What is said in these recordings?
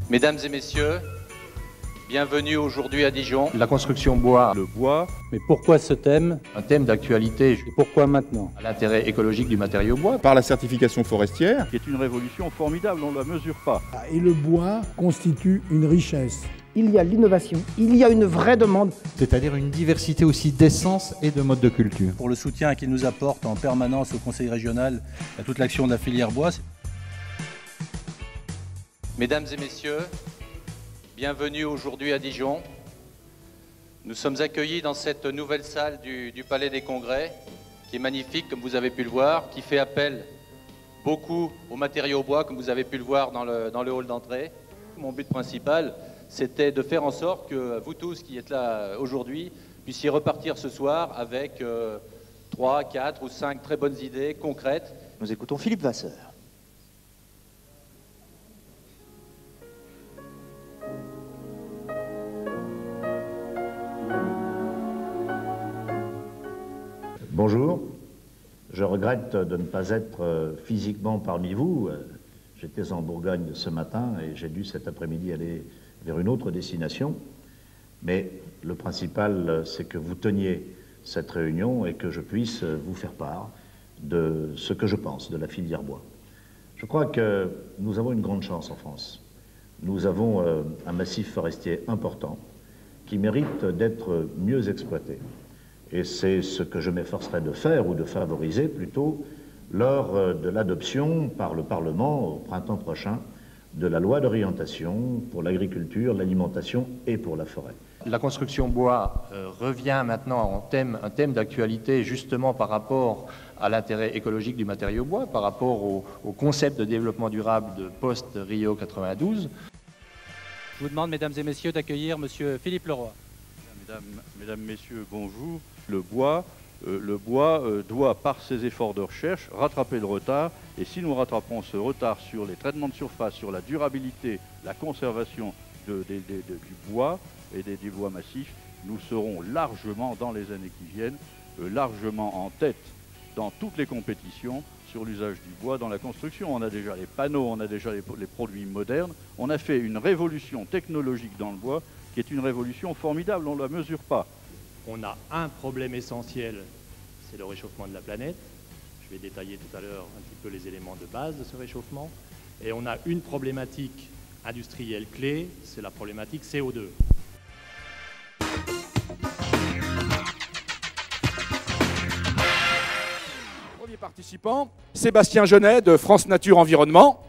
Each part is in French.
Mesdames et messieurs, bienvenue aujourd'hui à Dijon. La construction bois. Le bois. Mais pourquoi ce thème? Un thème d'actualité. Et pourquoi maintenant? À l'intérêt écologique du matériau bois. Par la certification forestière. Qui est une révolution formidable, on ne la mesure pas. Et le bois constitue une richesse. Il y a l'innovation, il y a une vraie demande. C'est-à-dire une diversité aussi d'essences et de modes de culture. Pour le soutien qu'il nous apporte en permanence au Conseil régional à toute l'action de la filière bois. Mesdames et messieurs, bienvenue aujourd'hui à Dijon. Nous sommes accueillis dans cette nouvelle salle du Palais des Congrès, qui est magnifique, comme vous avez pu le voir, qui fait appel beaucoup aux matériaux bois, comme vous avez pu le voir dans le hall d'entrée. Mon but principal, c'était de faire en sorte que vous tous qui êtes là aujourd'hui puissiez repartir ce soir avec 3, 4 ou 5 très bonnes idées concrètes. Nous écoutons Philippe Vasseur. Bonjour, je regrette de ne pas être physiquement parmi vous. J'étais en Bourgogne ce matin et j'ai dû cet après-midi aller vers une autre destination. Mais le principal, c'est que vous teniez cette réunion et que je puisse vous faire part de ce que je pense de la filière bois. Je crois que nous avons une grande chance en France. Nous avons un massif forestier important qui mérite d'être mieux exploité. Et c'est ce que je m'efforcerai de faire, ou de favoriser plutôt, lors de l'adoption par le Parlement au printemps prochain de la loi d'orientation pour l'agriculture, l'alimentation et pour la forêt. La construction bois revient maintenant en un thème d'actualité justement par rapport à l'intérêt écologique du matériau bois, par rapport au concept de développement durable de post-Rio 92. Je vous demande, mesdames et messieurs, d'accueillir monsieur Philippe Leroy. Mesdames, messieurs, bonjour. Le bois doit, par ses efforts de recherche, rattraper le retard. Et si nous rattrapons ce retard sur les traitements de surface, sur la durabilité, la conservation du bois et des bois massifs, nous serons largement, dans les années qui viennent, largement en tête dans toutes les compétitions sur l'usage du bois dans la construction. On a déjà les panneaux, on a déjà les produits modernes. On a fait une révolution technologique dans le bois qui est une révolution formidable, on ne la mesure pas. On a un problème essentiel, c'est le réchauffement de la planète. Je vais détailler tout à l'heure un petit peu les éléments de base de ce réchauffement. Et on a une problématique industrielle clé, c'est la problématique CO2. Premier participant, Sébastien Genet de France Nature Environnement,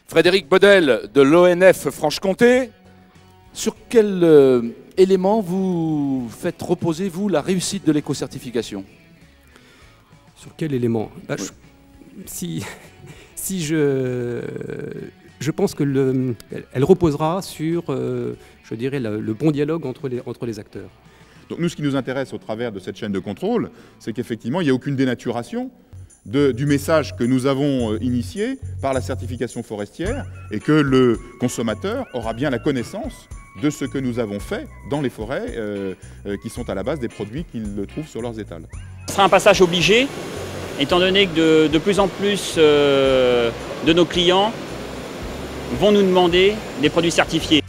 Frédéric Bodel de l'ONF Franche-Comté. Sur quel élément vous faites reposer, vous, la réussite de l'éco-certification? Sur quel élément? Je pense que elle reposera sur, je dirais, le bon dialogue entre les acteurs. Donc nous, ce qui nous intéresse au travers de cette chaîne de contrôle, c'est qu'effectivement, il n'y a aucune dénaturation du message que nous avons initié par la certification forestière et que le consommateur aura bien la connaissance de ce que nous avons fait dans les forêts qui sont à la base des produits qu'ils trouvent sur leurs étals. Ce sera un passage obligé, étant donné que de plus en plus de nos clients vont nous demander des produits certifiés.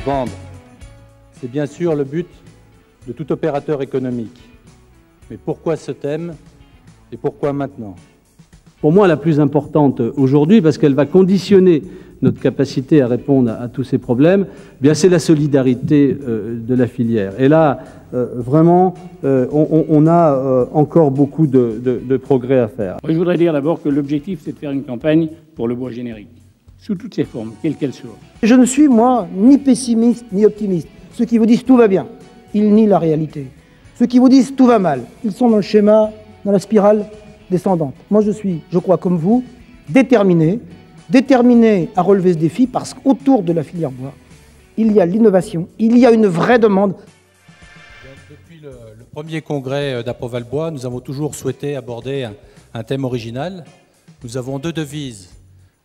Vendre, c'est bien sûr le but de tout opérateur économique. Mais pourquoi ce thème et pourquoi maintenant? Pour moi, la plus importante aujourd'hui, parce qu'elle va conditionner notre capacité à répondre à tous ces problèmes, eh bien c'est la solidarité de la filière. Et là, vraiment, on a encore beaucoup de progrès à faire. Je voudrais dire d'abord que l'objectif, c'est de faire une campagne pour le bois générique, sous toutes ses formes, quelles qu'elles soient. Je ne suis, moi, ni pessimiste ni optimiste. Ceux qui vous disent tout va bien, ils nient la réalité. Ceux qui vous disent tout va mal, ils sont dans le schéma, dans la spirale descendante. Moi, je crois comme vous, déterminé à relever ce défi parce qu'autour de la filière bois, il y a l'innovation, il y a une vraie demande. Depuis le premier congrès d'Aproval Bois, nous avons toujours souhaité aborder un thème original. Nous avons deux devises,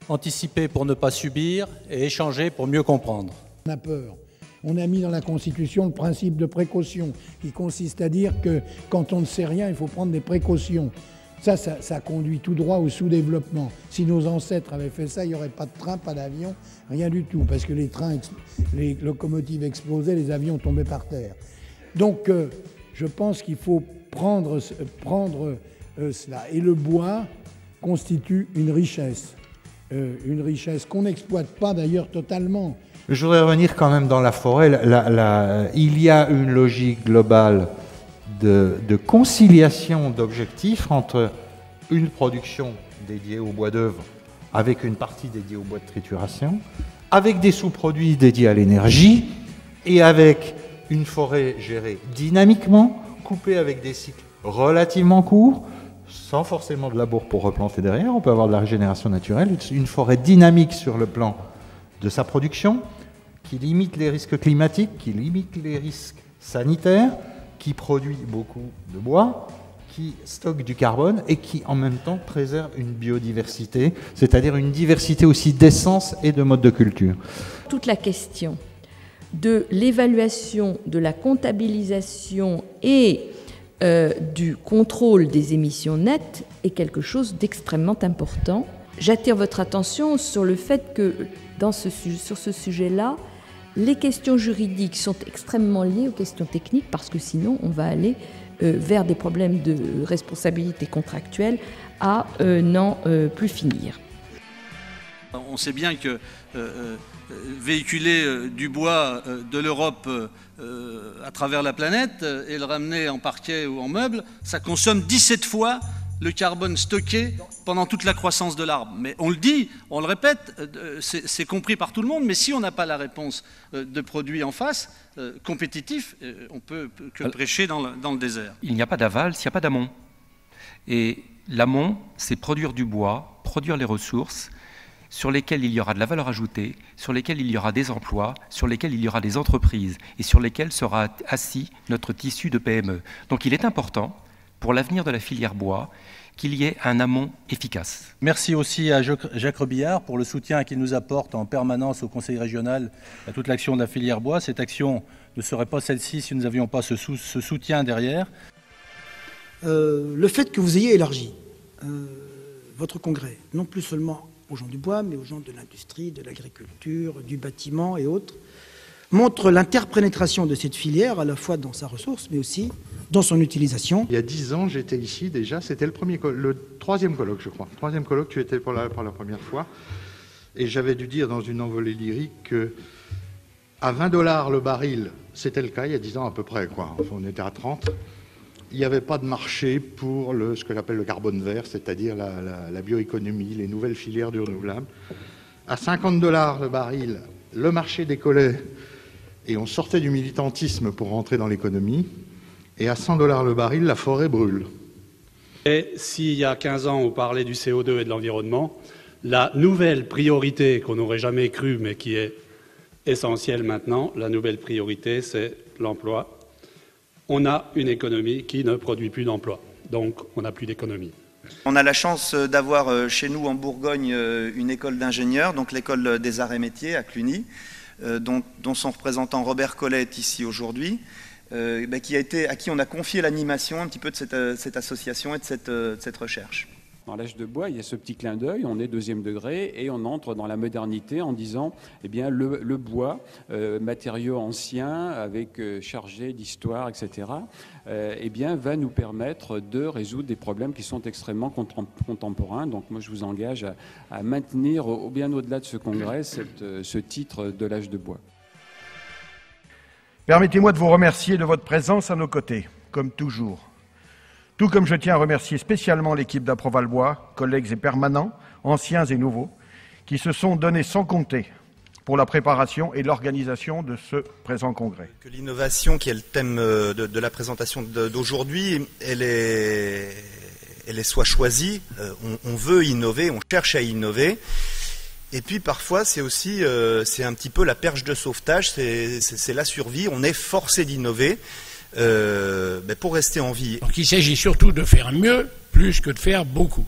anticiper pour ne pas subir et échanger pour mieux comprendre. On a peur. On a mis dans la Constitution le principe de précaution, qui consiste à dire que quand on ne sait rien, il faut prendre des précautions. Ça conduit tout droit au sous-développement. Si nos ancêtres avaient fait ça, il n'y aurait pas de train, pas d'avion, rien du tout, parce que les locomotives explosaient, les avions tombaient par terre. Donc, je pense qu'il faut prendre cela. Et le bois constitue une richesse qu'on n'exploite pas d'ailleurs totalement. Je voudrais revenir quand même dans la forêt. Il y a une logique globale de conciliation d'objectifs entre une production dédiée au bois d'œuvre avec une partie dédiée au bois de trituration, avec des sous-produits dédiés à l'énergie et avec une forêt gérée dynamiquement, coupée avec des cycles relativement courts, sans forcément de labour pour replanter derrière. On peut avoir de la régénération naturelle, une forêt dynamique sur le plan de sa production, qui limite les risques climatiques, qui limite les risques sanitaires, qui produit beaucoup de bois, qui stocke du carbone et qui en même temps préserve une biodiversité, c'est-à-dire une diversité aussi d'essences et de modes de culture. Toute la question de l'évaluation, de la comptabilisation et du contrôle des émissions nettes est quelque chose d'extrêmement important. J'attire votre attention sur le fait que sur ce sujet-là, les questions juridiques sont extrêmement liées aux questions techniques parce que sinon on va aller vers des problèmes de responsabilité contractuelle à n'en plus finir. On sait bien que véhiculer du bois de l'Europe à travers la planète et le ramener en parquet ou en meuble, ça consomme 17 fois le carbone stocké pendant toute la croissance de l'arbre. Mais on le dit, on le répète, c'est compris par tout le monde, mais si on n'a pas la réponse de produits en face, compétitifs, on peut que prêcher dans le désert. Il n'y a pas d'aval s'il n'y a pas d'amont. Et l'amont, c'est produire du bois, produire les ressources, sur lesquelles il y aura de la valeur ajoutée, sur lesquelles il y aura des emplois, sur lesquelles il y aura des entreprises, et sur lesquelles sera assis notre tissu de PME. Donc il est important, pour l'avenir de la filière bois, qu'il y ait un amont efficace. Merci aussi à Jacques Robillard pour le soutien qu'il nous apporte en permanence au Conseil régional à toute l'action de la filière bois. Cette action ne serait pas celle-ci si nous n'avions pas ce soutien derrière. Le fait que vous ayez élargi votre congrès, non plus seulement aux gens du bois, mais aux gens de l'industrie, de l'agriculture, du bâtiment et autres, montre l'interpénétration de cette filière, à la fois dans sa ressource, mais aussi dans son utilisation. Il y a 10 ans, j'étais ici déjà, c'était le troisième colloque, je crois. Troisième colloque, tu étais pour la première fois. Et j'avais dû dire dans une envolée lyrique qu'à 20 $ le baril, c'était le cas il y a 10 ans à peu près, quoi. Enfin, on était à 30. Il n'y avait pas de marché pour ce que j'appelle le carbone vert, c'est-à-dire la bioéconomie, les nouvelles filières du renouvelable. À 50 $ le baril, le marché décollait et on sortait du militantisme pour rentrer dans l'économie. Et à 100 $ le baril, la forêt brûle. Et s'il y a 15 ans, on parlait du CO2 et de l'environnement, la nouvelle priorité qu'on n'aurait jamais cru, mais qui est essentielle maintenant, la nouvelle priorité, c'est l'emploi. On a une économie qui ne produit plus d'emplois, donc on n'a plus d'économie. On a la chance d'avoir chez nous en Bourgogne une école d'ingénieurs, donc l'école des arts et métiers à Cluny, dont son représentant Robert Collet est ici aujourd'hui. À qui on a confié l'animation un petit peu de cette association et de cette recherche. Dans l'âge de bois, il y a ce petit clin d'œil, on est deuxième degré et on entre dans la modernité en disant eh bien, le bois, matériau ancien avec chargé d'histoire, etc., eh bien, va nous permettre de résoudre des problèmes qui sont extrêmement contemporains. Donc moi je vous engage à maintenir bien au-delà de ce congrès ce titre de l'âge de bois. Permettez-moi de vous remercier de votre présence à nos côtés, comme toujours. Tout comme je tiens à remercier spécialement l'équipe d'Aprovalbois, collègues et permanents, anciens et nouveaux, qui se sont donnés sans compter pour la préparation et l'organisation de ce présent congrès. L'innovation, qui est le thème de la présentation d'aujourd'hui, elle est soit choisie, on veut innover, on cherche à innover. Et puis parfois c'est aussi c'est un petit peu la perche de sauvetage, c'est la survie, on est forcé d'innover pour rester en vie. Donc il s'agit surtout de faire mieux plus que de faire beaucoup.